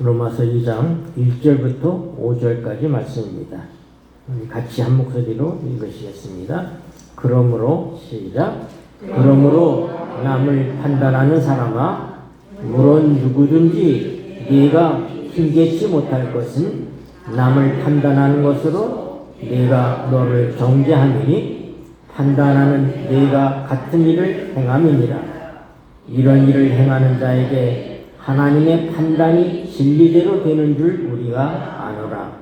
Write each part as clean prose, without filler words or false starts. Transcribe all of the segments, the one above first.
로마서 2장 1절부터 5절까지 말씀입니다. 같이 한 목소리로 읽으시겠습니다. 그러므로 시작. 그러므로 남을 판단하는 사람아, 물론 누구든지 네가 힘겹지 못할 것은 남을 판단하는 것으로 네가 너를 정죄하느니 판단하는 네가 같은 일을 행함이니라. 이런 일을 행하는 자에게 하나님의 판단이 진리대로 되는 줄 우리가 아노라.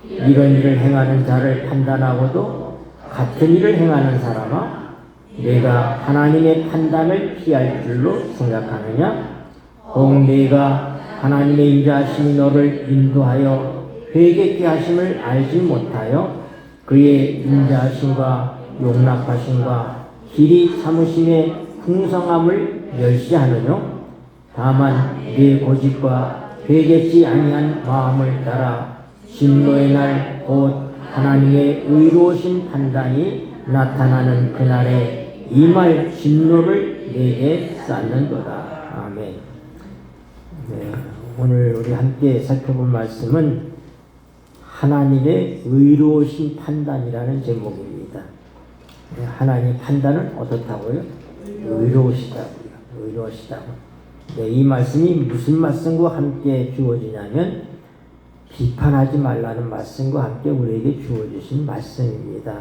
이런 일을 행하는 자를 판단하고도 같은 일을 행하는 사람아, 내가 하나님의 판단을 피할 줄로 생각하느냐? 혹 내가 하나님의 인자하심이 너를 인도하여 회개케 하심을 알지 못하여 그의 인자하심과 용납하심과 길이 참으심의 풍성함을 멸시하느뇨? 다만 네 고집과 회개치 아니한 마음을 따라 진노의 날 곧 하나님의 의로우신 판단이 나타나는 그날에 임할 진노를 내게 쌓는도다. 아멘. 네, 오늘 우리 함께 살펴볼 말씀은 하나님의 의로우신 판단이라는 제목입니다. 네, 하나님의 판단은 어떻다고요? 의로우시다고요. 의로우시다고. 네, 이 말씀이 무슨 말씀과 함께 주어지냐면 비판하지 말라는 말씀과 함께 우리에게 주어주신 말씀입니다.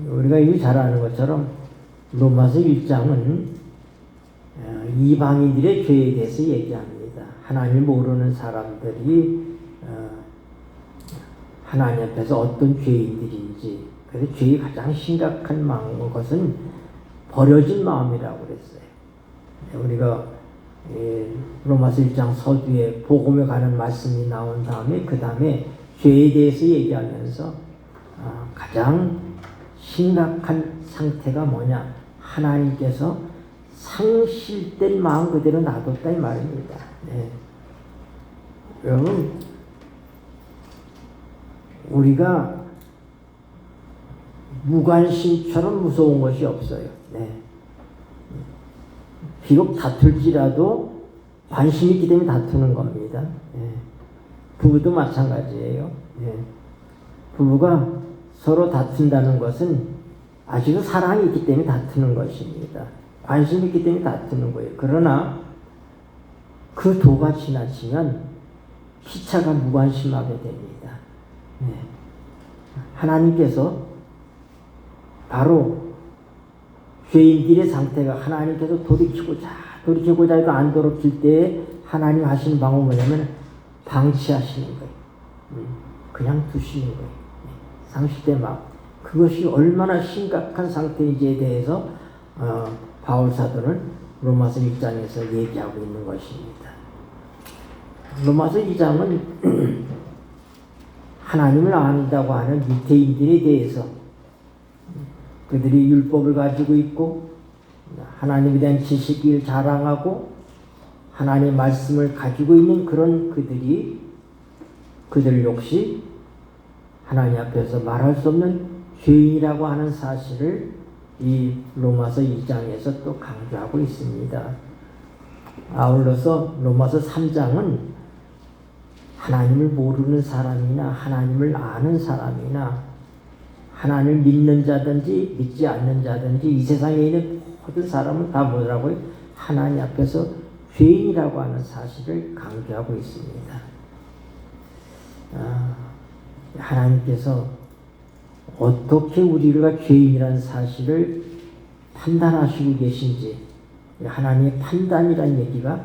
우리가 이미 잘 아는 것처럼 로마서 1장은 이방인들의 죄에 대해서 얘기합니다. 하나님을 모르는 사람들이 하나님 앞에서 어떤 죄인들인지, 그래서 죄의 가장 심각한 것은 버려진 마음이라고 그랬어요. 우리가 로마서 1장 서두에 복음에 관한 말씀이 나온 다음에 그 다음에 죄에 대해서 얘기하면서 가장 심각한 상태가 뭐냐? 하나님께서 상실된 마음 그대로 놔뒀다 이 말입니다. 네. 여러분, 우리가 무관심처럼 무서운 것이 없어요. 네. 비록 다툴지라도 관심이 있기 때문에 다투는 겁니다. 네. 부부도 마찬가지예요. 네. 부부가 서로 다툰다는 것은 아직도 사랑이 있기 때문에 다투는 것입니다. 관심이 있기 때문에 다투는 거예요. 그러나 그 도가 지나치면 피차가 무관심하게 됩니다. 네. 하나님께서 바로 죄인들의 상태가 하나님께서 돌이키고자 해도 안 돌이킬 때에 하나님 하시는 방법은 뭐냐면 방치하시는 거예요. 그냥 두시는 거예요. 상실된 마음. 그것이 얼마나 심각한 상태인지에 대해서 바울 사도는 로마서 1장에서 얘기하고 있는 것입니다. 로마서 2장은 하나님을 안다고 하는 유대인들에 대해서 그들이 율법을 가지고 있고 하나님에 대한 지식을 자랑하고 하나님의 말씀을 가지고 있는 그런 그들 역시 하나님 앞에서 말할 수 없는 죄인이라고 하는 사실을 이 로마서 2장에서 또 강조하고 있습니다. 아울러서 로마서 3장은 하나님을 모르는 사람이나 하나님을 아는 사람이나 하나님을 믿는 자든지 믿지 않는 자든지 이 세상에 있는 모든 사람은 다 뭐라고요? 하나님 앞에서 죄인이라고 하는 사실을 강조하고 있습니다. 하나님께서 어떻게 우리가 죄인이라는 사실을 판단하시고 계신지, 하나님의 판단이라는 얘기가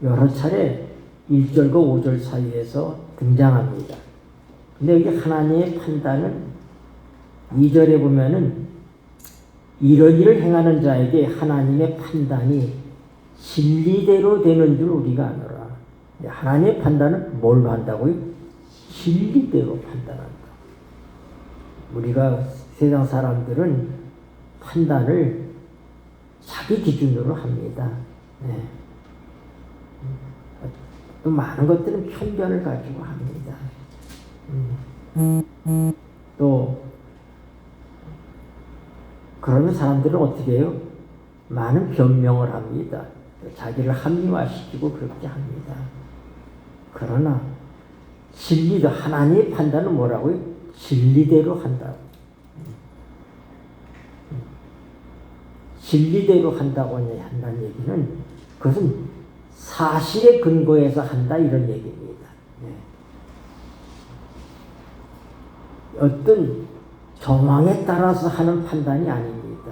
여러 차례 1절과 5절 사이에서 등장합니다. 근데 여기 하나님의 판단은 2절에 보면은 이런 일을 행하는 자에게 하나님의 판단이 진리대로 되는 줄 우리가 아노라. 하나님의 판단은 뭘로 한다고요? 진리대로 판단한다. 우리가 세상 사람들은 판단을 자기 기준으로 합니다. 네. 또 많은 것들은 편견을 가지고 합니다. 또 그러면 사람들은 어떻게 해요? 많은 변명을 합니다. 자기를 합리화시키고 그렇게 합니다. 그러나 진리도 하나님의 판단은 뭐라고요? 진리대로 한다고. 진리대로 한다고 한다는 얘기는 그것은 사실에 근거해서 한다 이런 얘기입니다. 어떤 정황에 따라서 하는 판단이 아닙니다.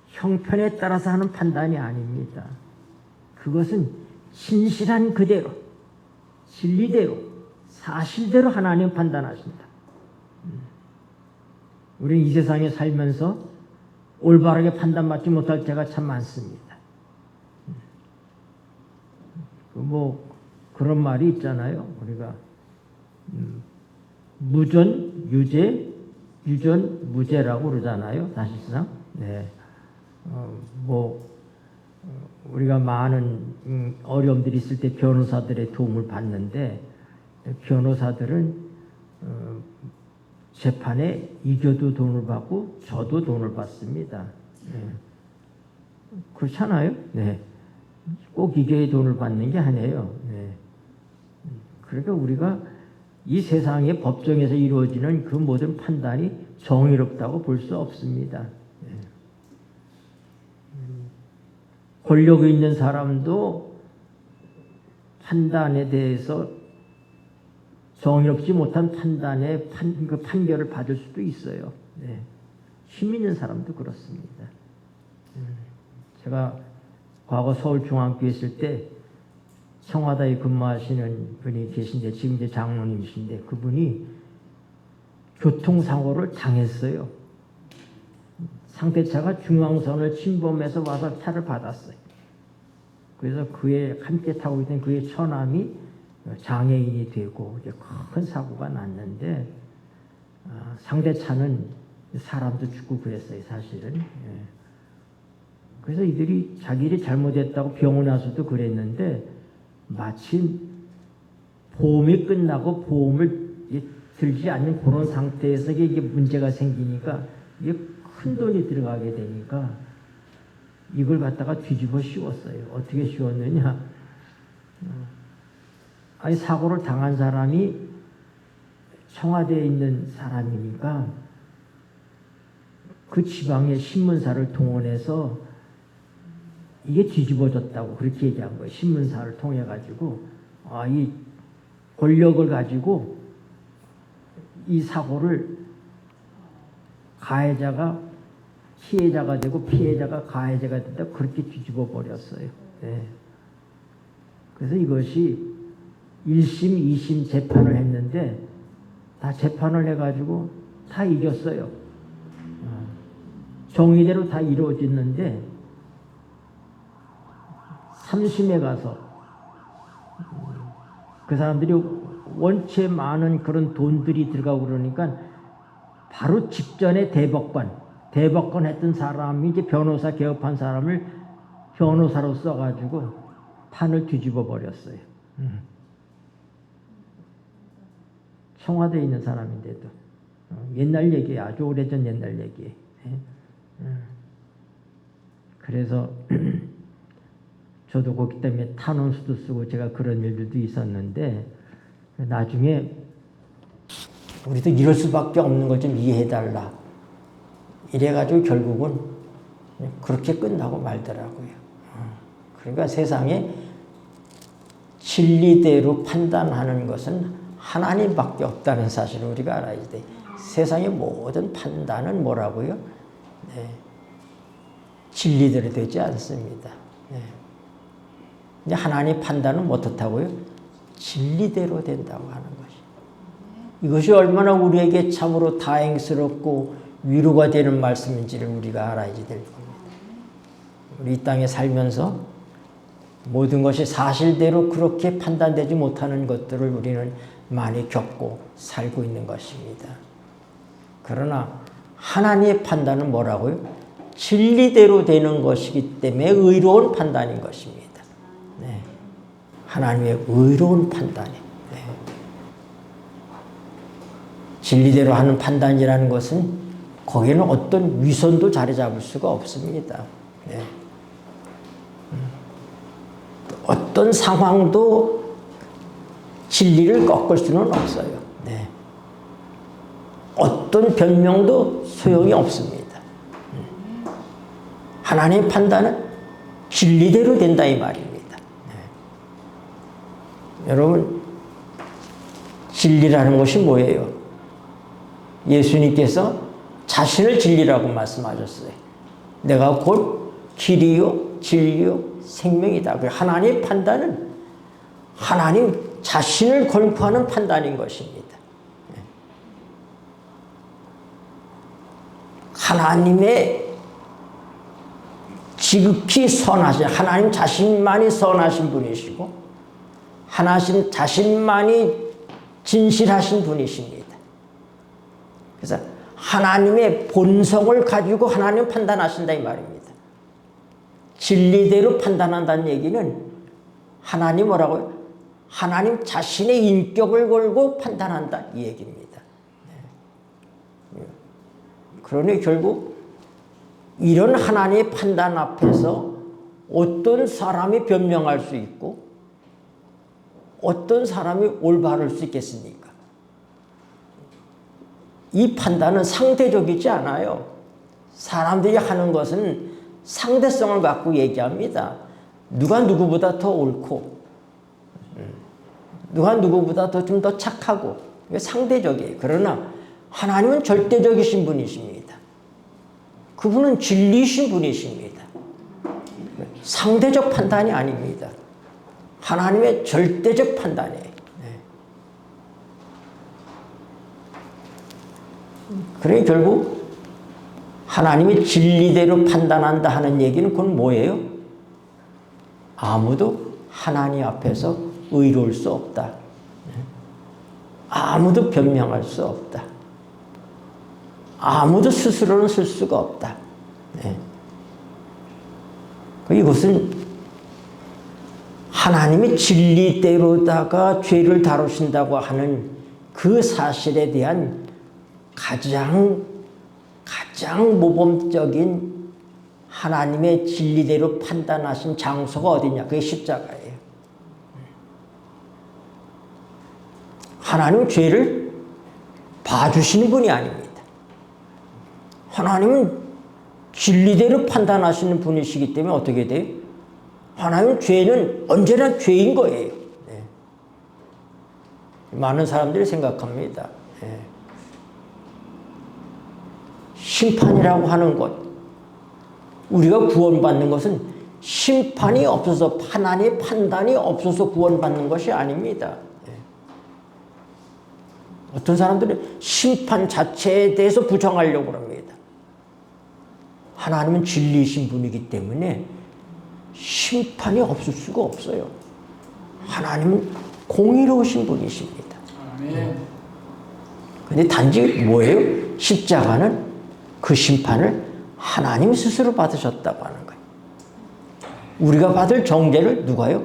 형편에 따라서 하는 판단이 아닙니다. 그것은 신실한 그대로, 진리대로, 사실대로 하나님 판단하십니다. 우리는 이 세상에 살면서 올바르게 판단받지 못할 때가 참 많습니다. 그런 말이 있잖아요. 우리가 무전, 유죄, 유전, 무죄라고 그러잖아요. 사실상. 네. 우리가 많은 어려움들이 있을 때 변호사들의 도움을 받는데 변호사들은 재판에 이겨도 돈을 받고 져도 돈을 받습니다. 네. 그렇잖아요. 네. 꼭 이겨야 돈을 받는 게 아니에요. 네. 그러니까 우리가 이 세상의 법정에서 이루어지는 그 모든 판단이 정의롭다고 볼 수 없습니다. 네. 권력이 있는 사람도 판단에 대해서 정의롭지 못한 판단의 판결을 받을 수도 있어요. 네. 힘 있는 사람도 그렇습니다. 제가 과거 서울중앙교회 있을 때 청와대에 근무하시는 분이 계신데 지금 이제 장로님이신데 그분이 교통사고를 당했어요. 상대차가 중앙선을 침범해서 와서 차를 받았어요. 그래서 그에 함께 타고 있던 그의 처남이 장애인이 되고 이제 큰 사고가 났는데 상대차는 사람도 죽고 그랬어요, 사실은. 예. 그래서 이들이 자기들이 잘못했다고 병원에 와서도 그랬는데 마침 보험이 끝나고 보험을 들지 않는 그런 상태에서 이게 문제가 생기니까 이게 큰 돈이 들어가게 되니까 이걸 갖다가 뒤집어 씌웠어요. 어떻게 씌웠느냐? 아니 사고를 당한 사람이 청와대에 있는 사람이니까 그 지방의 신문사를 동원해서 이게 뒤집어졌다고 그렇게 얘기한 거예요. 신문사를 통해 가지고 이 권력을 가지고 이 사고를 가해자가 피해자가 되고 피해자가 가해자가 된다 그렇게 뒤집어 버렸어요. 네. 그래서 이것이 1심, 2심 재판을 했는데 다 재판을 해가지고 다 이겼어요. 정의대로 다 이루어졌는데 3심에 가서 그 사람들이 원체 많은 그런 돈들이 들어가고 그러니까 바로 직전에 대법관 했던 사람이 이제 변호사 개업한 사람을 변호사로 써가지고 판을 뒤집어 버렸어요. 청와대에 있는 사람인데도 옛날 얘기예요. 아주 오래전 옛날 얘기예요. 그래서 저도 거기 때문에 탄원서도 쓰고 제가 그런 일들도 있었는데 나중에 우리도 이럴 수밖에 없는 걸 좀 이해해달라. 이래가지고 결국은 그렇게 끝나고 말더라고요. 그러니까 세상에 진리대로 판단하는 것은 하나님밖에 없다는 사실을 우리가 알아야 돼. 세상의 모든 판단은 뭐라고요? 네. 진리대로 되지 않습니다. 네. 하나님 판단은 어떻다고요? 진리대로 된다고 하는 것이. 이것이 얼마나 우리에게 참으로 다행스럽고 위로가 되는 말씀인지를 우리가 알아야 될 겁니다. 우리 이 땅에 살면서 모든 것이 사실대로 그렇게 판단되지 못하는 것들을 우리는 많이 겪고 살고 있는 것입니다. 그러나 하나님의 판단은 뭐라고요? 진리대로 되는 것이기 때문에 의로운 판단인 것입니다. 네. 하나님의 의로운 판단이. 네. 진리대로 하는 판단이라는 것은 거기에는 어떤 위선도 자리 잡을 수가 없습니다. 네. 어떤 상황도 진리를 꺾을 수는 없어요. 네. 어떤 변명도 소용이 없습니다. 하나님의 판단은 진리대로 된다 이 말입니다. 네. 여러분, 진리라는 것이 뭐예요? 예수님께서 자신을 진리라고 말씀하셨어요. 내가 곧 길이요 진리요 생명이다. 하나님의 판단은 하나님 자신을 권고하는 판단인 것입니다. 하나님의 지극히 선하신, 하나님 자신만이 선하신 분이시고 하나님 자신만이 진실하신 분이십니다. 그래서 하나님의 본성을 가지고 하나님 판단하신다 이 말입니다. 진리대로 판단한다는 얘기는 하나님 뭐라고요? 하나님 자신의 인격을 걸고 판단한다 이 얘기입니다. 그러니 결국 이런 하나님의 판단 앞에서 어떤 사람이 변명할 수 있고 어떤 사람이 올바를 수 있겠습니까? 이 판단은 상대적이지 않아요. 사람들이 하는 것은 상대성을 갖고 얘기합니다. 누가 누구보다 더 옳고 누가 누구보다 좀 더 착하고 이게 상대적이에요. 그러나 하나님은 절대적이신 분이십니다. 그분은 진리이신 분이십니다. 상대적 판단이 아닙니다. 하나님의 절대적 판단이에요. 그러니 결국 하나님이 진리대로 판단한다 하는 얘기는 그건 뭐예요? 아무도 하나님 앞에서 의로울 수 없다. 아무도 변명할 수 없다. 아무도 스스로는 쓸 수가 없다. 이것은 하나님의 진리대로다가 죄를 다루신다고 하는 그 사실에 대한 가장 모범적인 하나님의 진리대로 판단하신 장소가 어디냐? 그게 십자가예요. 하나님은 죄를 봐주시는 분이 아닙니다. 하나님은 진리대로 판단하시는 분이시기 때문에 어떻게 돼요? 하나님은 죄는 언제나 죄인 거예요. 많은 사람들이 생각합니다. 심판이라고 하는 것, 우리가 구원받는 것은 심판이 없어서 하나님의 판단이 없어서 구원받는 것이 아닙니다. 어떤 사람들은 심판 자체에 대해서 부정하려고 합니다. 하나님은 진리이신 분이기 때문에 심판이 없을 수가 없어요. 하나님은 공의로우신 분이십니다. 그런데 단지 뭐예요? 십자가는 그 심판을 하나님 스스로 받으셨다고 하는 거예요. 우리가 받을 정죄를 누가요?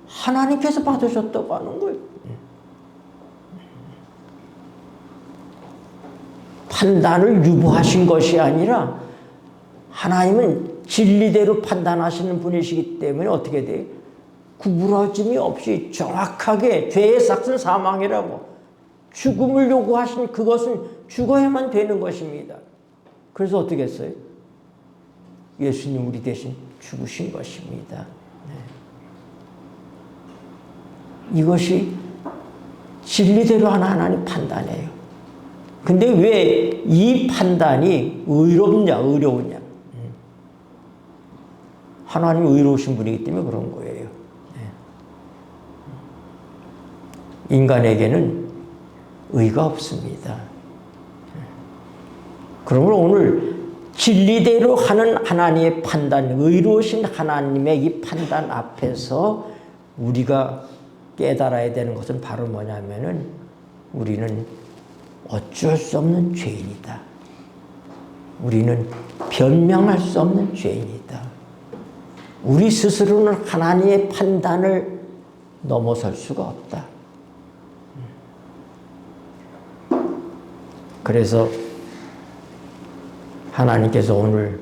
하나님께서 받으셨다고 하는 거예요. 판단을 유보하신 것이 아니라 하나님은 진리대로 판단하시는 분이시기 때문에 어떻게 돼요? 구부러짐이 없이 정확하게 죄의 삭은 사망이라고 죽음을 요구하신 그것은 죽어야만 되는 것입니다. 그래서 어떻게 했어요? 예수님 우리 대신 죽으신 것입니다. 이것이 진리대로 하는 하나님 판단이에요. 근데 왜 이 판단이 의롭냐, 어려우냐? 하나님이 의로우신 분이기 때문에 그런 거예요. 인간에게는 의가 없습니다. 그러므로 오늘 진리대로 하는 하나님의 판단, 의로우신 하나님의 이 판단 앞에서 우리가 깨달아야 되는 것은 바로 뭐냐면은 우리는 어쩔 수 없는 죄인이다. 우리는 변명할 수 없는 죄인이다. 우리 스스로는 하나님의 판단을 넘어설 수가 없다. 그래서 하나님께서 오늘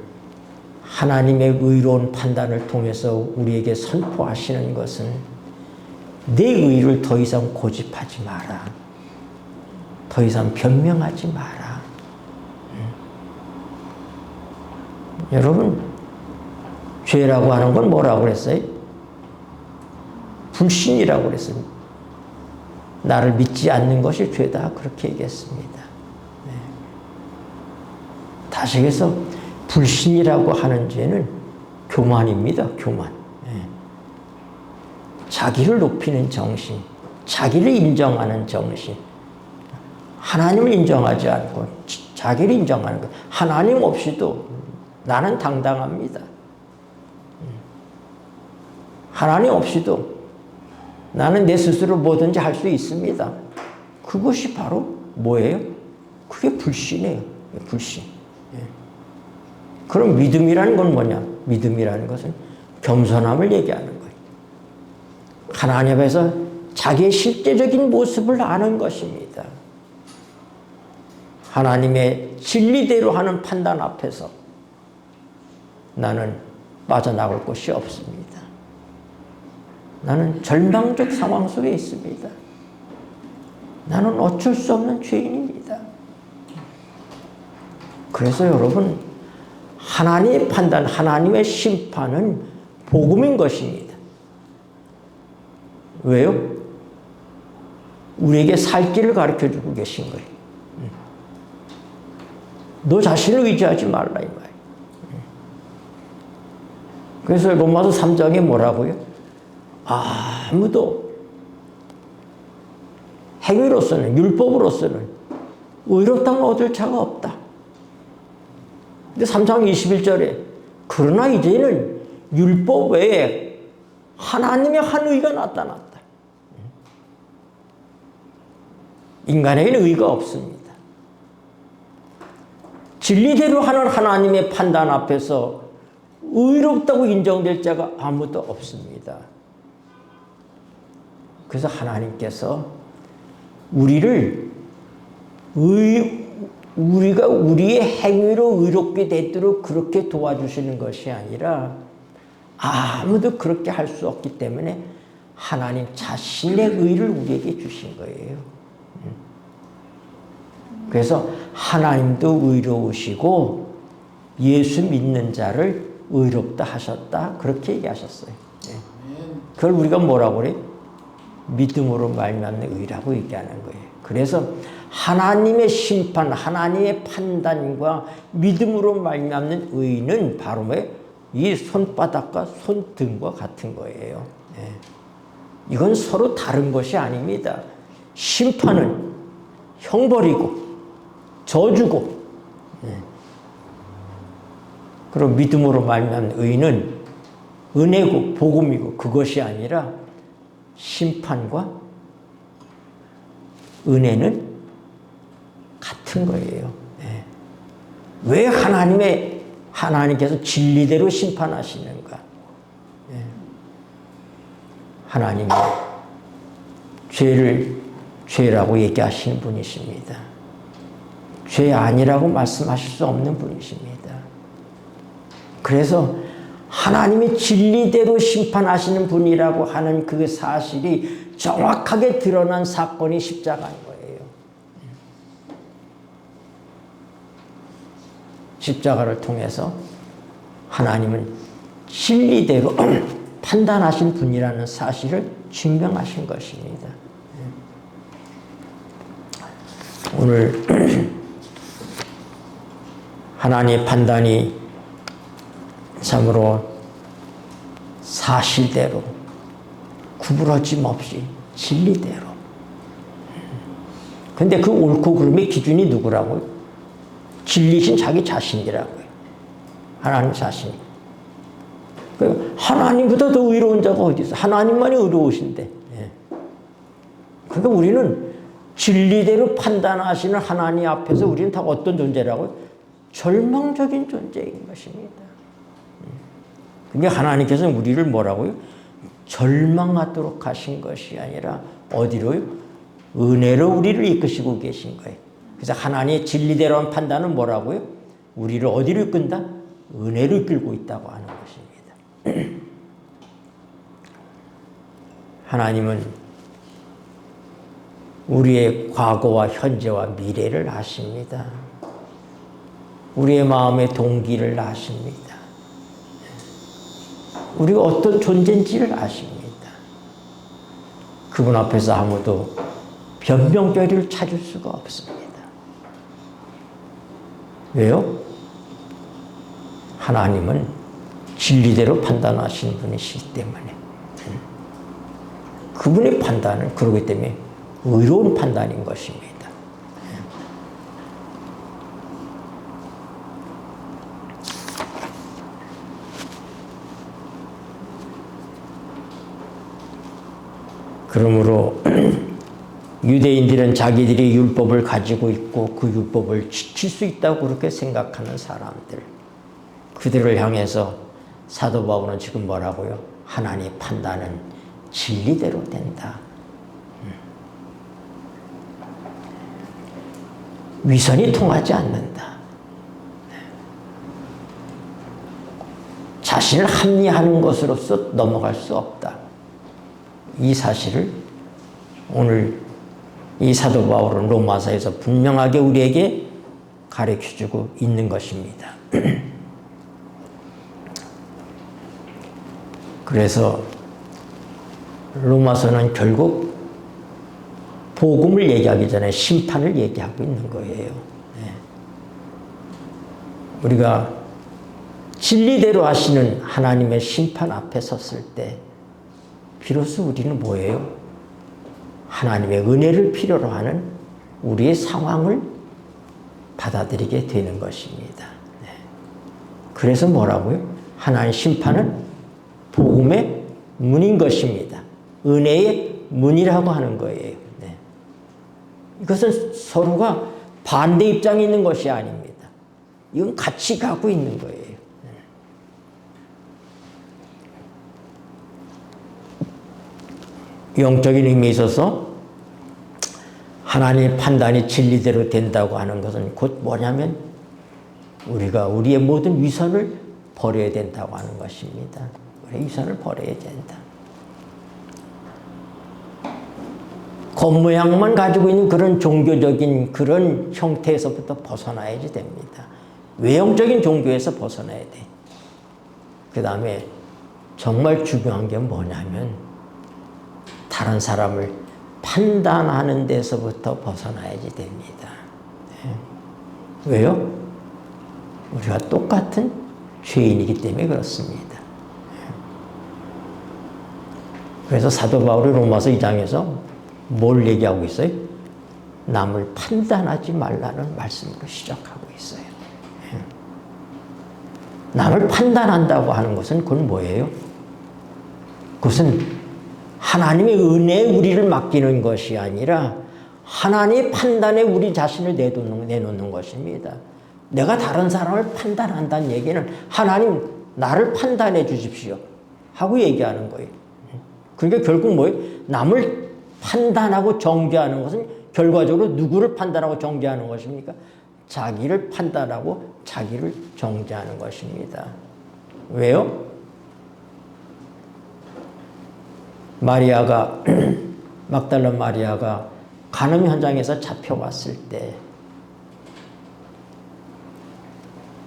하나님의 의로운 판단을 통해서 우리에게 선포하시는 것은 내 의를 더 이상 고집하지 마라. 더 이상 변명하지 마라. 여러분, 죄라고 하는 건 뭐라고 그랬어요? 불신이라고 그랬어요. 나를 믿지 않는 것이 죄다. 그렇게 얘기했습니다. 네. 다시 해서 불신이라고 하는 죄는 교만입니다. 교만. 네. 자기를 높이는 정신, 자기를 인정하는 정신, 하나님을 인정하지 않고 자기를 인정하는 것. 하나님 없이도 나는 당당합니다. 하나님 없이도 나는 내 스스로 뭐든지 할 수 있습니다. 그것이 바로 뭐예요? 그게 불신이에요. 불신. 그럼 믿음이라는 건 뭐냐? 믿음이라는 것은 겸손함을 얘기하는 거예요. 하나님 앞에서 자기의 실제적인 모습을 아는 것입니다. 하나님의 진리대로 하는 판단 앞에서 나는 빠져나갈 곳이 없습니다. 나는 절망적 상황 속에 있습니다. 나는 어쩔 수 없는 죄인입니다. 그래서 여러분, 하나님의 판단, 하나님의 심판은 복음인 것입니다. 왜요? 우리에게 살 길을 가르쳐주고 계신 거예요. 너 자신을 의지하지 말라 이 말이에요. 그래서 로마서 3장에 뭐라고요? 아무도 행위로서는, 율법으로서는 의롭다고 얻을 자가 없다. 근데 3장 21절에 그러나 이제는 율법 외에 하나님의 한 의가 나타났다. 인간에게는 의가 없습니다. 진리대로 하는 하나님의 판단 앞에서 의롭다고 인정될 자가 아무도 없습니다. 그래서 하나님께서 우리가 우리의 행위로 의롭게 되도록 그렇게 도와주시는 것이 아니라 아무도 그렇게 할 수 없기 때문에 하나님 자신의 의를 우리에게 주신 거예요. 그래서 하나님도 의로우시고 예수 믿는 자를 의롭다 하셨다. 그렇게 얘기하셨어요. 그걸 우리가 뭐라고 그래요? 믿음으로 말미암는 의라고 얘기하는 거예요. 그래서 하나님의 심판, 하나님의 판단과 믿음으로 말미암는 의는 바로 이 손바닥과 손등과 같은 거예요. 이건 서로 다른 것이 아닙니다. 심판은 형벌이고 저주고, 그리고 믿음으로 말미암는 의는 은혜고 복음이고, 그것이 아니라 심판과 은혜는 같은 거예요. 왜 하나님께서 진리대로 심판하시는가? 하나님이 죄라고 얘기하시는 분이십니다. 죄 아니라고 말씀하실 수 없는 분이십니다. 그래서 하나님이 진리대로 심판하시는 분이라고 하는 그 사실이 정확하게 드러난 사건이 십자가인 거예요. 십자가를 통해서 하나님은 진리대로 판단하신 분이라는 사실을 증명하신 것입니다. 오늘 하나님의 판단이 참으로 사실대로 구부러짐 없이 진리대로. 근데 그 옳고 그름의 기준이 누구라고요? 진리신 자기 자신이라고요. 하나님 자신. 하나님보다 더 의로운 자가 어디 있어? 하나님만이 의로우신데. 그러니까 우리는 진리대로 판단하시는 하나님 앞에서 우리는 다 어떤 존재라고요? 절망적인 존재인 것입니다. 근데 하나님께서는 우리를 뭐라고요? 절망하도록 하신 것이 아니라 어디로요? 은혜로 우리를 이끄시고 계신 거예요. 그래서 하나님의 진리대로 한 판단은 뭐라고요? 우리를 어디로 이끈다? 은혜로 이끌고 있다고 하는 것입니다. 하나님은 우리의 과거와 현재와 미래를 아십니다. 우리의 마음의 동기를 아십니다. 우리가 어떤 존재인지를 아십니다. 그분 앞에서 아무도 변명거리를 찾을 수가 없습니다. 왜요? 하나님은 진리대로 판단하시는 분이시기 때문에 그분의 판단은 그러기 때문에 의로운 판단인 것입니다. 그러므로 유대인들은 자기들이 율법을 가지고 있고 그 율법을 지킬 수 있다고 그렇게 생각하는 사람들, 그들을 향해서 사도 바울은 지금 뭐라고요? 하나님의 판단은 진리대로 된다. 위선이 통하지 않는다. 자신을 합리하는 것으로서 넘어갈 수 없다. 이 사실을 오늘 이 사도 바울은 로마서에서 분명하게 우리에게 가르쳐주고 있는 것입니다. 그래서 로마서는 결국 복음을 얘기하기 전에 심판을 얘기하고 있는 거예요. 우리가 진리대로 하시는 하나님의 심판 앞에 섰을 때 비로소 우리는 뭐예요? 하나님의 은혜를 필요로 하는 우리의 상황을 받아들이게 되는 것입니다. 그래서 뭐라고요? 하나님의 심판은 복음의 문인 것입니다. 은혜의 문이라고 하는 거예요. 이것은 서로가 반대 입장에 있는 것이 아닙니다. 이건 같이 가고 있는 거예요. 영적인 의미에 있어서 하나님의 판단이 진리대로 된다고 하는 것은 곧 뭐냐면 우리가 우리의 모든 위선을 버려야 된다고 하는 것입니다. 우리의 위선을 버려야 된다. 겉모양만 가지고 있는 그런 종교적인 그런 형태에서부터 벗어나야지 됩니다. 외형적인 종교에서 벗어나야 돼. 그 다음에 정말 중요한 게 뭐냐면 다른 사람을 판단하는 데서부터 벗어나야지 됩니다. 왜요? 우리가 똑같은 죄인이기 때문에 그렇습니다. 그래서 사도 바울이 로마서 2장에서 뭘 얘기하고 있어요? 남을 판단하지 말라는 말씀으로 시작하고 있어요. 남을 판단한다고 하는 것은 그건 뭐예요? 그것은 하나님의 은혜에 우리를 맡기는 것이 아니라 하나님의 판단에 우리 자신을 내놓는 것입니다. 내가 다른 사람을 판단한다는 얘기는 하나님 나를 판단해 주십시오 하고 얘기하는 거예요. 그러니까 결국 뭐예요? 남을 판단하고 정죄하는 것은 결과적으로 누구를 판단하고 정죄하는 것입니까? 자기를 판단하고 자기를 정죄하는 것입니다. 왜요? 마리아가 막달라 마리아가 간음 현장에서 잡혀왔을 때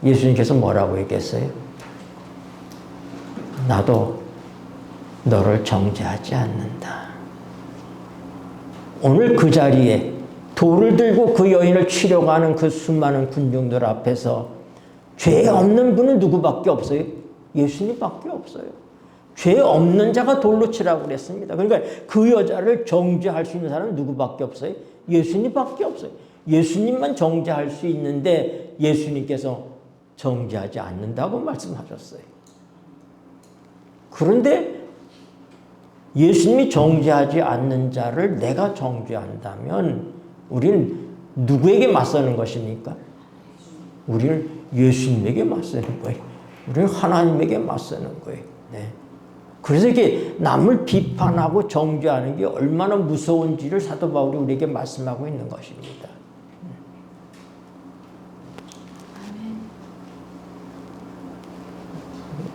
예수님께서 뭐라고 얘기했어요? 나도 너를 정죄하지 않는다. 오늘 그 자리에 돌을 들고 그 여인을 치려고 하는 그 수많은 군중들 앞에서 죄 없는 분은 누구밖에 없어요? 예수님밖에 없어요. 죄 없는 자가 돌로 치라고 그랬습니다. 그러니까 그 여자를 정죄할 수 있는 사람은 누구밖에 없어요? 예수님밖에 없어요. 예수님만 정죄할 수 있는데 예수님께서 정죄하지 않는다고 말씀하셨어요. 그런데 예수님이 정죄하지 않는 자를 내가 정죄한다면 우리는 누구에게 맞서는 것입니까? 우리는 예수님에게 맞서는 거예요. 우리는 하나님에게 맞서는 거예요. 네. 그래서 이게 남을 비판하고 정죄하는 게 얼마나 무서운지를 사도 바울이 우리에게 말씀하고 있는 것입니다.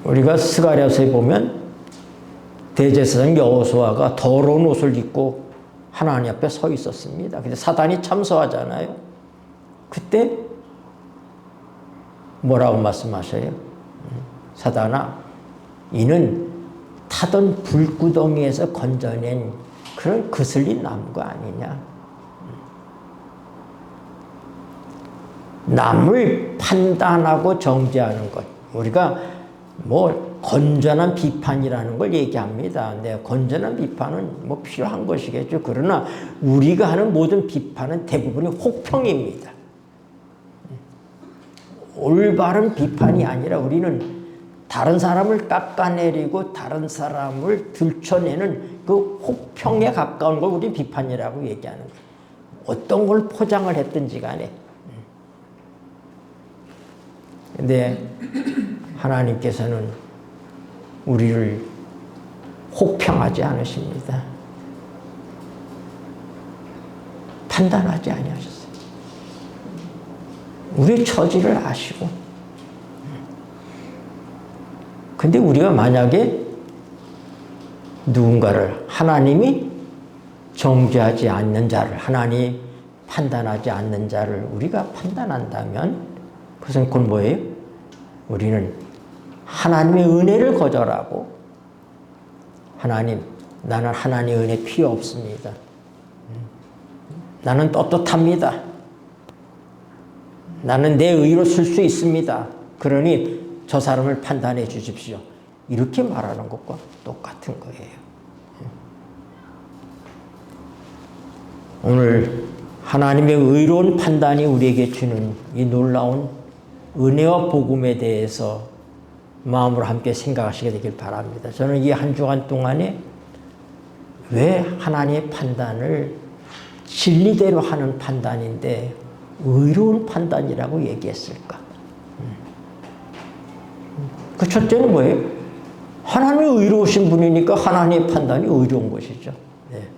우리가 스가랴서에 보면 대제사장 여호수아가 더러운 옷을 입고 하나님 앞에 서 있었습니다. 근데 사단이 참소하잖아요. 그때 뭐라고 말씀하셔요? 사단아, 이는 타던 불구덩이에서 건져낸 그런 그슬린 나무가 아니냐. 남을 판단하고 정죄하는 것. 우리가 뭐 건전한 비판이라는 걸 얘기합니다. 근데 건전한 비판은 뭐 필요한 것이겠죠. 그러나 우리가 하는 모든 비판은 대부분이 혹평입니다. 올바른 비판이 아니라 우리는 다른 사람을 깎아내리고 다른 사람을 들춰내는 그 혹평에 가까운 걸 우리 비판이라고 얘기하는 거예요. 어떤 걸 포장을 했든지 간에. 근데 하나님께서는 우리를 혹평하지 않으십니다. 판단하지 아니하셨어요. 우리 처지를 아시고. 근데 우리가 만약에 누군가를 하나님이 정죄하지 않는 자를, 하나님이 판단하지 않는 자를 우리가 판단한다면 그것은 그건 뭐예요? 우리는 하나님의 은혜를 거절하고 하나님, 나는 하나님의 은혜 필요 없습니다. 나는 떳떳합니다. 나는 내 의로 쓸 수 있습니다. 그러니 저 사람을 판단해 주십시오. 이렇게 말하는 것과 똑같은 거예요. 오늘 하나님의 의로운 판단이 우리에게 주는 이 놀라운 은혜와 복음에 대해서 마음으로 함께 생각하시게 되길 바랍니다. 저는 이 한 주간 동안에 왜 하나님의 판단을 진리대로 하는 판단인데 의로운 판단이라고 얘기했을까? 그 첫째는 뭐예요? 하나님이 의로우신 분이니까 하나님의 판단이 의로운 것이죠. 네.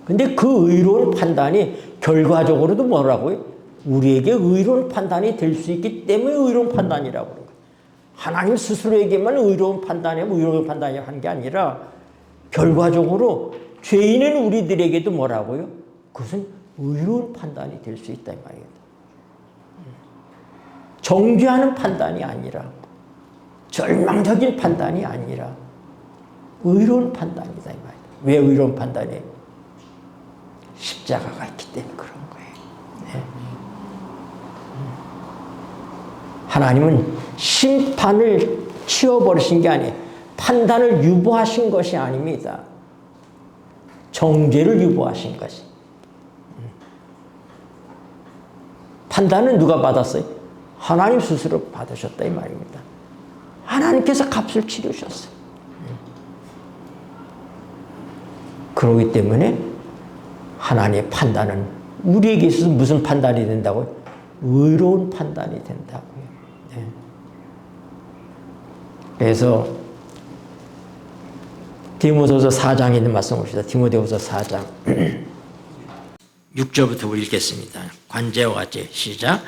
근데 그 의로운 판단이 결과적으로도 뭐라고요? 우리에게 의로운 판단이 될 수 있기 때문에 의로운 판단이라고 그래요. 하나님 스스로에게만 의로운 판단이고 의로운 판단이 한 게 아니라 결과적으로 죄인은 우리들에게도 뭐라고요? 그것은 의로운 판단이 될 수 있다 이 말입니다. 정죄하는 판단이 아니라 절망적인 판단이 아니라 의로운 판단이다 이 말입니다. 왜 의로운 판단이에요? 십자가가 있기 때문에 그런 거예요. 네. 하나님은 심판을 치워버리신 게 아니에요. 판단을 유보하신 것이 아닙니다. 정죄를 유보하신 것이. 판단은 누가 받았어요? 하나님 스스로 받으셨다 이 말입니다. 하나님께서 값을 치르셨어요. 그렇기 때문에 하나님의 판단은 우리에게 있어서 무슨 판단이 된다고요? 의로운 판단이 된다고요. 네. 그래서 디모데후서 4장에 있는 말씀 봅시다. 디모데후서 4장 6절부터 읽겠습니다. 관제와 같이 시작.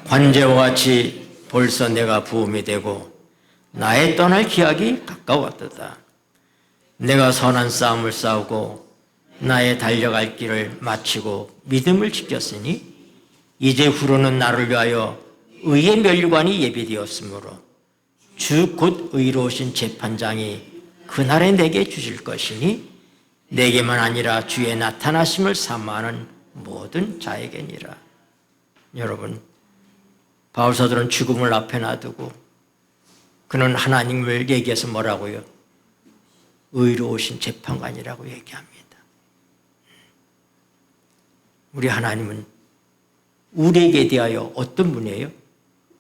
관제와 같이 벌써 내가 부음이 되고 나의 떠날 기약이 가까웠도다. 내가 선한 싸움을 싸우고 나의 달려갈 길을 마치고 믿음을 지켰으니 이제 후로는 나를 위하여 의의 면류관이 예비되었으므로 주 곧 의로우신 재판장이 그날에 내게 주실 것이니 내게만 아니라 주의 나타나심을 사모하는 모든 자에게니라. 여러분, 바울사도는 죽음을 앞에 놔두고 그는 하나님을 얘기해서 뭐라고요? 의로우신 재판관이라고 얘기합니다. 우리 하나님은 우리에게 대하여 어떤 분이에요?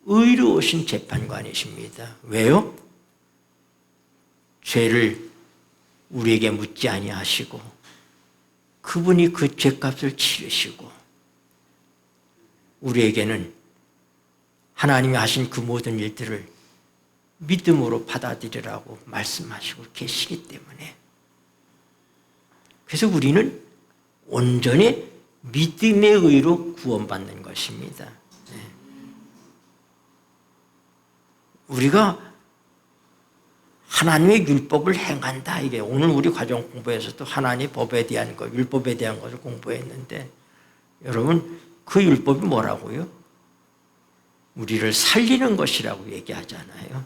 의로우신 재판관이십니다. 왜요? 죄를 우리에게 묻지 아니하시고 그분이 그 죄값을 치르시고 우리에게는 하나님이 하신 그 모든 일들을 믿음으로 받아들이라고 말씀하시고 계시기 때문에 그래서 우리는 온전히 믿음의 의로 구원받는 것입니다. 우리가 하나님의 율법을 행한다. 이게 오늘 우리 과정 공부에서도 하나님의 법에 대한 것, 율법에 대한 것을 공부했는데 여러분 그 율법이 뭐라고요? 우리를 살리는 것이라고 얘기하잖아요.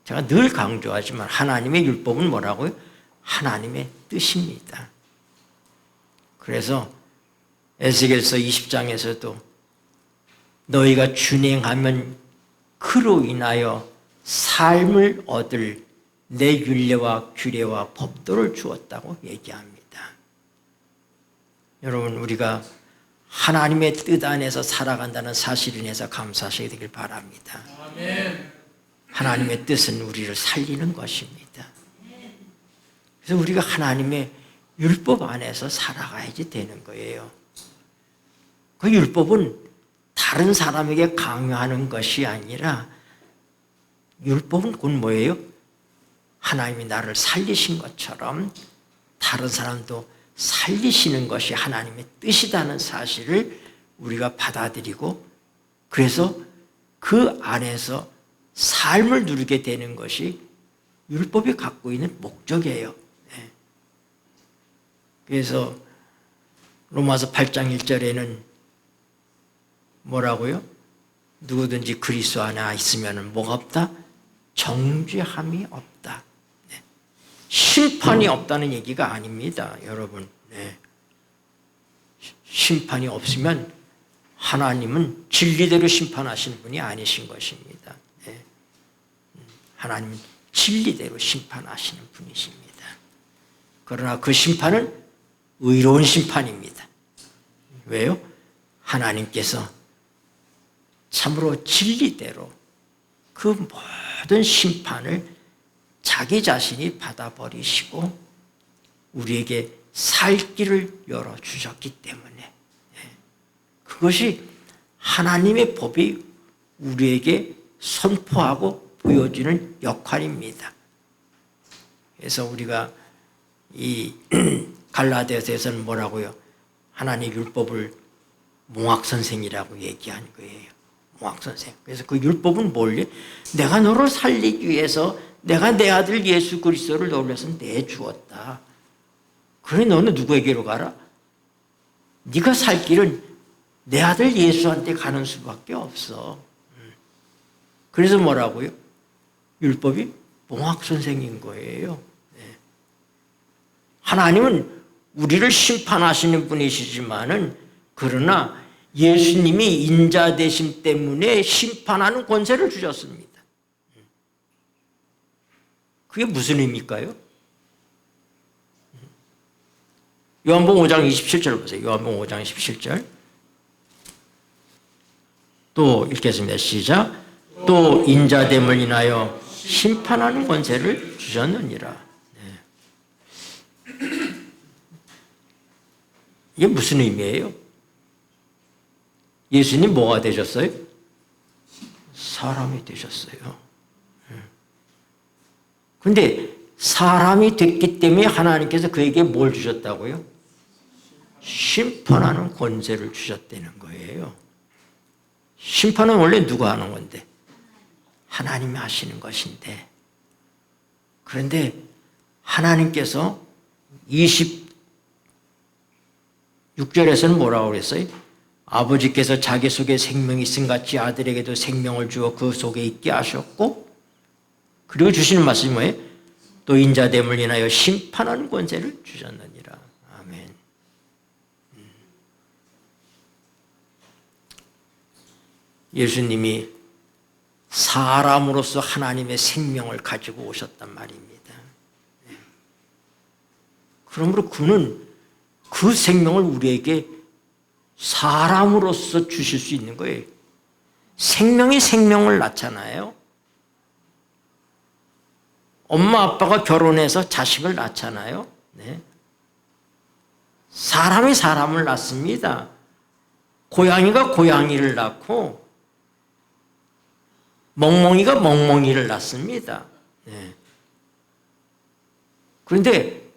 제가 늘 강조하지만 하나님의 율법은 뭐라고요? 하나님의 뜻입니다. 그래서 에스겔서 20장에서도 너희가 준행하면 그로 인하여 삶을 얻을 내 율례와 규례와 법도를 주었다고 얘기합니다. 여러분 우리가 하나님의 뜻 안에서 살아간다는 사실에 인해서 감사하셔야 되길 바랍니다. 아멘. 하나님의 뜻은 우리를 살리는 것입니다. 그래서 우리가 하나님의 율법 안에서 살아가야지 되는 거예요. 그 율법은 다른 사람에게 강요하는 것이 아니라 율법은 곧 뭐예요? 하나님이 나를 살리신 것처럼 다른 사람도 살리시는 것이 하나님의 뜻이라는 사실을 우리가 받아들이고 그래서 그 안에서 삶을 누리게 되는 것이 율법이 갖고 있는 목적이에요. 그래서 로마서 8장 1절에는 뭐라고요? 누구든지 그리스도 안에 있으면 뭐가 없다? 정죄함이 없다. 심판이 없다는 얘기가 아닙니다, 여러분. 심판이 없으면 하나님은 진리대로 심판하시는 분이 아니신 것입니다. 하나님은 진리대로 심판하시는 분이십니다. 그러나 그 심판은 의로운 심판입니다. 왜요? 하나님께서 참으로 진리대로 그 모든 심판을 자기 자신이 받아버리시고 우리에게 살 길을 열어주셨기 때문에 그것이 하나님의 법이 우리에게 선포하고 보여주는 역할입니다. 그래서 우리가 이 갈라디아서에서는 뭐라고요? 하나님의 율법을 몽학선생이라고 얘기한 거예요. 몽학선생. 그래서 그 율법은 뭘요? 내가 너를 살리기 위해서 내가 내 아들 예수 그리스도를 너를 위해서 내주었다. 그래 너는 누구에게로 가라? 네가 살 길은 내 아들 예수한테 가는 수밖에 없어. 그래서 뭐라고요? 율법이 몽학선생인 거예요. 하나님은 우리를 심판하시는 분이시지만은 그러나 예수님이 인자 되심 때문에 심판하는 권세를 주셨습니다. 그게 무슨 의미일까요? 요한복음 5장 27절 보세요. 요한복음 5장 27절. 또 읽겠습니다. 시작. 또 인자됨을 인하여 심판하는 권세를 주셨느니라. 이게 무슨 의미예요? 예수님 뭐가 되셨어요? 사람이 되셨어요. 그런데 사람이 됐기 때문에 하나님께서 그에게 뭘 주셨다고요? 심판하는 권세를 주셨다는 거예요. 심판은 원래 누가 하는 건데? 하나님이 하시는 것인데. 그런데 하나님께서 26절에서는 뭐라고 그랬어요? 아버지께서 자기 속에 생명이 있음 같이 아들에게도 생명을 주어 그 속에 있게 하셨고 그리고 주시는 말씀이 뭐예요? 또 인자됨을 인하여 심판하는 권세를 주셨느니라. 아멘. 예수님이 사람으로서 하나님의 생명을 가지고 오셨단 말입니다. 그러므로 그는 그 생명을 우리에게 사람으로서 주실 수 있는 거예요. 생명이 생명을 낳잖아요. 엄마 아빠가 결혼해서 자식을 낳잖아요. 네. 사람이 사람을 낳습니다. 고양이가 고양이를 낳고 멍멍이가 멍멍이를 낳습니다. 네. 그런데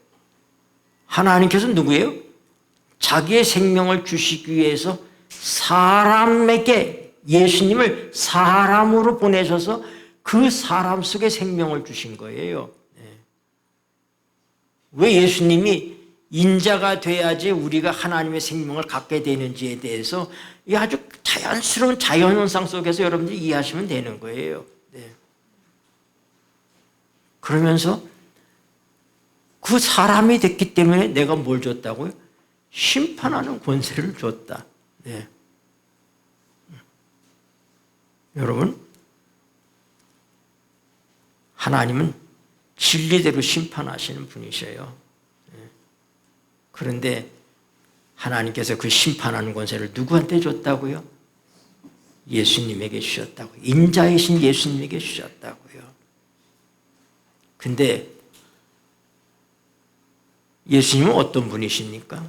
하나님께서 누구예요? 자기의 생명을 주시기 위해서 사람에게 예수님을 사람으로 보내셔서 그 그 사람 속에 생명을 주신 거예요. 왜 예수님이 인자가 돼야지 우리가 하나님의 생명을 갖게 되는지에 대해서 이 아주 자연스러운 자연현상 속에서 여러분들이 이해하시면 되는 거예요. 그러면서 그 사람이 됐기 때문에 내가 뭘 줬다고요? 심판하는 권세를 줬다. 여러분, 하나님은 진리대로 심판하시는 분이셔요. 그런데 하나님께서 그 심판하는 권세를 누구한테 줬다고요? 예수님에게 주셨다고요. 인자이신 예수님에게 주셨다고요. 근데 예수님은 어떤 분이십니까?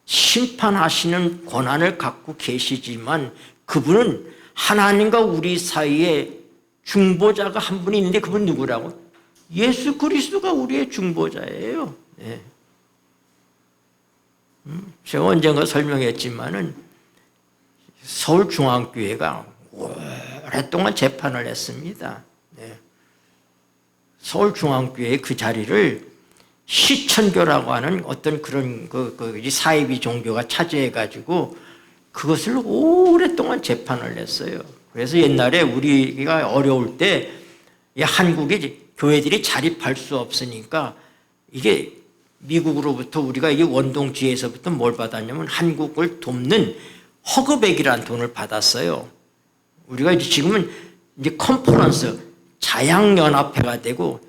심판하시는 권한을 갖고 계시지만 그분은 하나님과 우리 사이에 중보자가 한 분이 있는데 그분 누구라고? 예수 그리스도가 우리의 중보자예요. 제가 언젠가 설명했지만은 서울중앙교회가 오랫동안 재판을 했습니다. 서울중앙교회 그 자리를 시천교라고 하는 어떤 그런 사이비 종교가 차지해가지고 그것을 오랫동안 재판을 했어요. 그래서 옛날에 우리가 어려울 때 한국에 교회들이 자립할 수 없으니까 이게 미국으로부터 우리가 이 원동지에서부터 뭘 받았냐면 한국을 돕는 허그백이라는 돈을 받았어요. 우리가 지금은 이제 컨퍼런스 자양연합회가 되고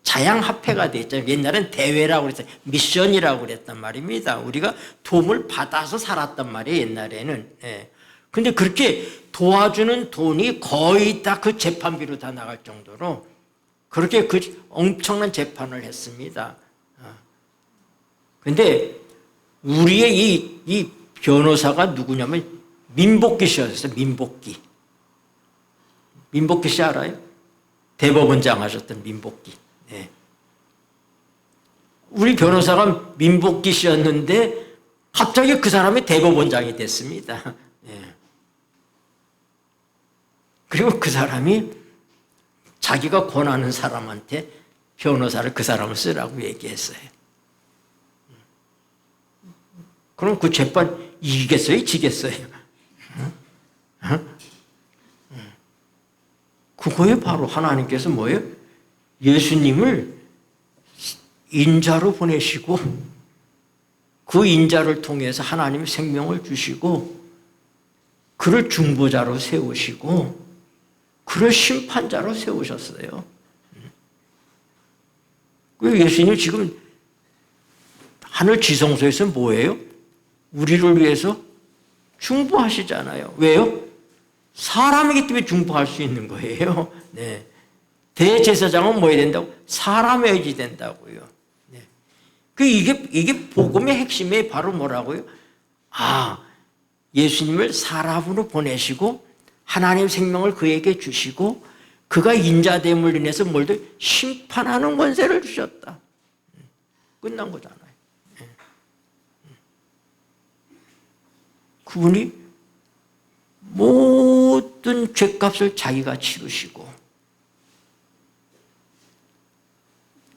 자양합회가 됐잖아요. 옛날엔 대회라고 그랬어요. 미션이라고 그랬단 말입니다. 우리가 도움을 받아서 살았단 말이에요. 옛날에는. 근데 그렇게 도와주는 돈이 거의 다 그 재판비로 다 나갈 정도로 그렇게 그 엄청난 재판을 했습니다. 근데 우리의 이 변호사가 누구냐면 민복기 씨였어요. 민복기. 민복기 씨 알아요? 대법원장 하셨던 민복기. 우리 변호사가 민복기 씨였는데 갑자기 그 사람이 대법원장이 됐습니다. 그리고 그 사람이 자기가 권하는 사람한테 변호사를 그 사람을 쓰라고 얘기했어요. 그럼 그 재판 이기겠어요? 지겠어요? 그거에 바로 하나님께서 뭐예요? 예수님을 인자로 보내시고 그 인자를 통해서 하나님의 생명을 주시고 그를 중보자로 세우시고 그를 심판자로 세우셨어요. 예수님 지금 하늘 지성소에서 뭐예요? 우리를 위해서 중보하시잖아요. 왜요? 사람이기 때문에 중보할 수 있는 거예요. 대제사장은 뭐 해야 된다고? 사람이어야지 된다고요. 이게 복음의 핵심이 바로 뭐라고요? 예수님을 사람으로 보내시고 하나님의 생명을 그에게 주시고 그가 인자됨을 인해서 뭘들 심판하는 권세를 주셨다. 끝난 거잖아요. 그분이 모든 죄값을 자기가 치르시고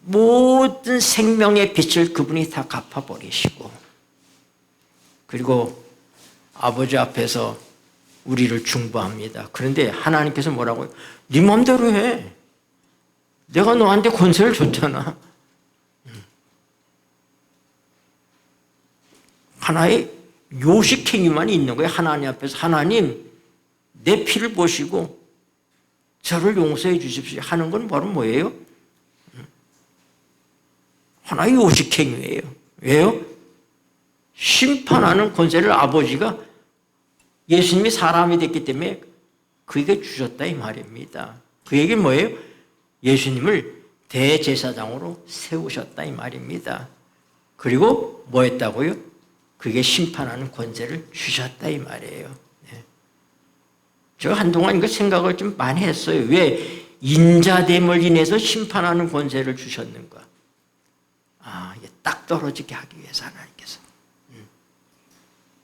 모든 생명의 빛을 그분이 다 갚아버리시고 그리고 아버지 앞에서 우리를 중보합니다. 그런데 하나님께서 뭐라고요? 네 마음대로 해. 내가 너한테 권세를 줬잖아. 하나의 요식행위만 있는 거예요. 하나님 앞에서 하나님 내 피를 보시고 저를 용서해 주십시오 하는 건 바로 뭐예요? 하나의 요식행위예요. 왜요? 심판하는 권세를 아버지가 예수님이 사람이 됐기 때문에 그에게 주셨다 이 말입니다. 그 얘기는 뭐예요? 예수님을 대제사장으로 세우셨다 이 말입니다. 그리고 뭐 했다고요? 그게 심판하는 권세를 주셨다 이 말이에요. 제가 한동안 이거 생각을 좀 많이 했어요. 왜 인자됨을 인해서 심판하는 권세를 주셨는가? 이게 딱 떨어지게 하기 위해서 하나님께서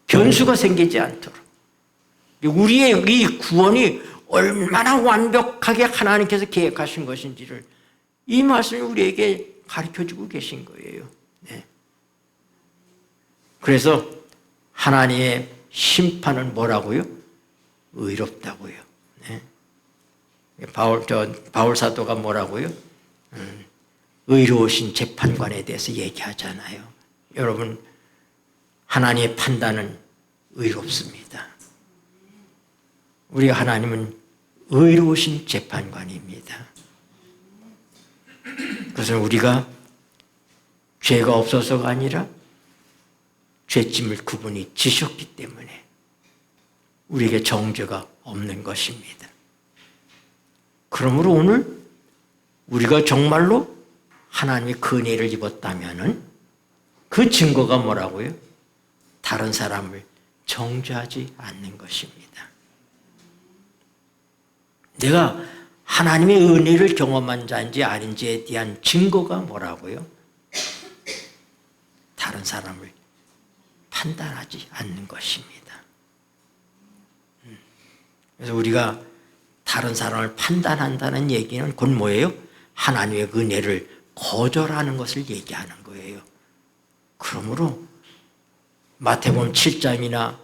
변수가 생기지 않도록 우리의 이 구원이 얼마나 완벽하게 하나님께서 계획하신 것인지를 이 말씀이 우리에게 가르쳐주고 계신 거예요. 네. 그래서 하나님의 심판은 뭐라고요? 의롭다고요. 네. 바울 사도가 뭐라고요? 의로우신 재판관에 대해서 얘기하잖아요. 여러분, 하나님의 판단은 의롭습니다. 우리 하나님은 의로우신 재판관입니다. 그것은 우리가 죄가 없어서가 아니라 죄짐을 그분이 지셨기 때문에 우리에게 정죄가 없는 것입니다. 그러므로 오늘 우리가 정말로 하나님의 은혜를 입었다면 그 증거가 뭐라고요? 다른 사람을 정죄하지 않는 것입니다. 내가 하나님의 은혜를 경험한 자인지 아닌지에 대한 증거가 뭐라고요? 다른 사람을 판단하지 않는 것입니다. 그래서 우리가 다른 사람을 판단한다는 얘기는 곧 뭐예요? 하나님의 은혜를 거절하는 것을 얘기하는 거예요. 그러므로 마태복음 7장이나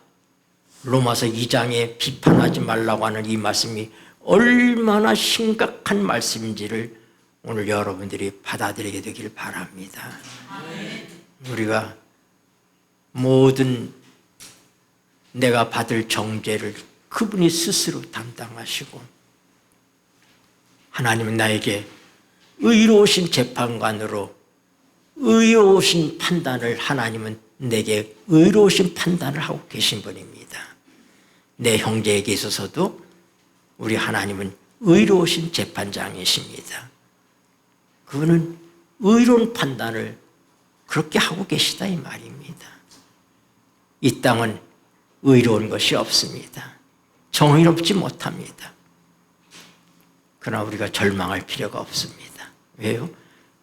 로마서 2장에 비판하지 말라고 하는 이 말씀이 얼마나 심각한 말씀인지를 오늘 여러분들이 받아들이게 되길 바랍니다. 우리가 모든 내가 받을 정죄를 그분이 스스로 담당하시고 하나님은 나에게 의로우신 재판관으로 의로우신 판단을 하나님은 내게 의로우신 판단을 하고 계신 분입니다. 내 형제에게 있어서도 우리 하나님은 의로우신 재판장이십니다. 그분은 의로운 판단을 그렇게 하고 계시다 이 말입니다. 이 땅은 의로운 것이 없습니다. 정의롭지 못합니다. 그러나 우리가 절망할 필요가 없습니다. 왜요?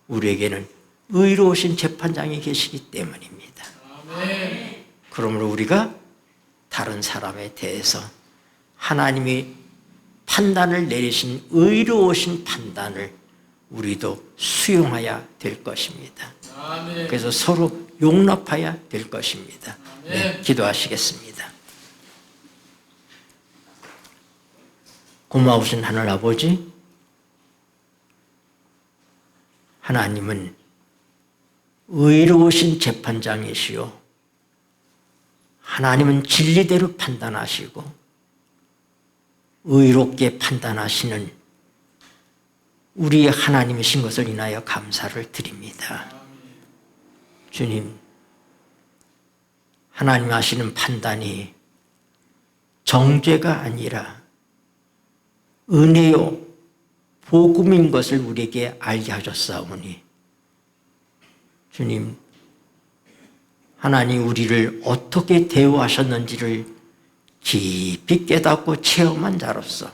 우리에게는 의로우신 재판장이 계시기 때문입니다. 그러므로 우리가 다른 사람에 대해서 하나님이 판단을 내리신 의로우신 판단을 우리도 수용해야 될 것입니다. 그래서 서로 용납해야 될 것입니다. 네, 기도하시겠습니다. 고마우신 하늘 아버지, 하나님은 의로우신 재판장이시오. 하나님은 진리대로 판단하시고 의롭게 판단하시는 우리의 하나님이신 것을 인하여 감사를 드립니다. 주님, 하나님 하시는 판단이 정죄가 아니라 은혜요 복음인 것을 우리에게 알게 하셨사오니 주님, 하나님 우리를 어떻게 대우하셨는지를 깊이 깨닫고 체험한 자로서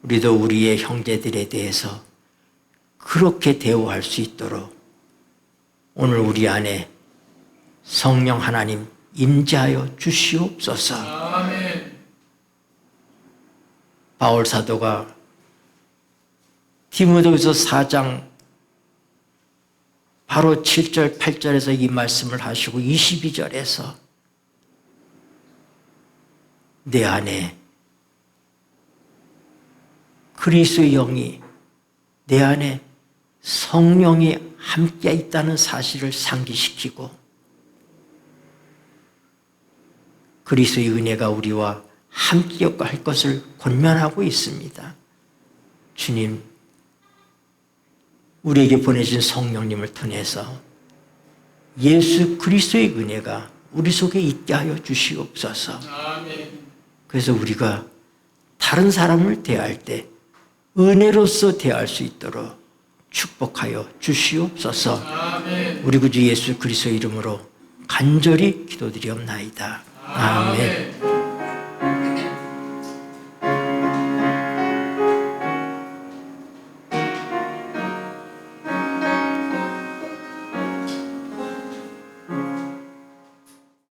우리도 우리의 형제들에 대해서 그렇게 대우할 수 있도록 오늘 우리 안에 성령 하나님 임재하여 주시옵소서. 아멘. 바울 사도가 디모데후서 4장 바로 7절 8절에서 이 말씀을 하시고 22절에서 내 안에 그리스도의 영이 내 안에 성령이 함께 있다는 사실을 상기시키고 그리스도의 은혜가 우리와 함께 할 것을 권면하고 있습니다. 주님, 우리에게 보내신 성령님을 통해서 예수 그리스도의 은혜가 우리 속에 있게 하여 주시옵소서. 그래서 우리가 다른 사람을 대할 때 은혜로서 대할 수 있도록 축복하여 주시옵소서. 우리 구주 예수 그리스도의 이름으로 간절히 기도드리옵나이다. 아멘.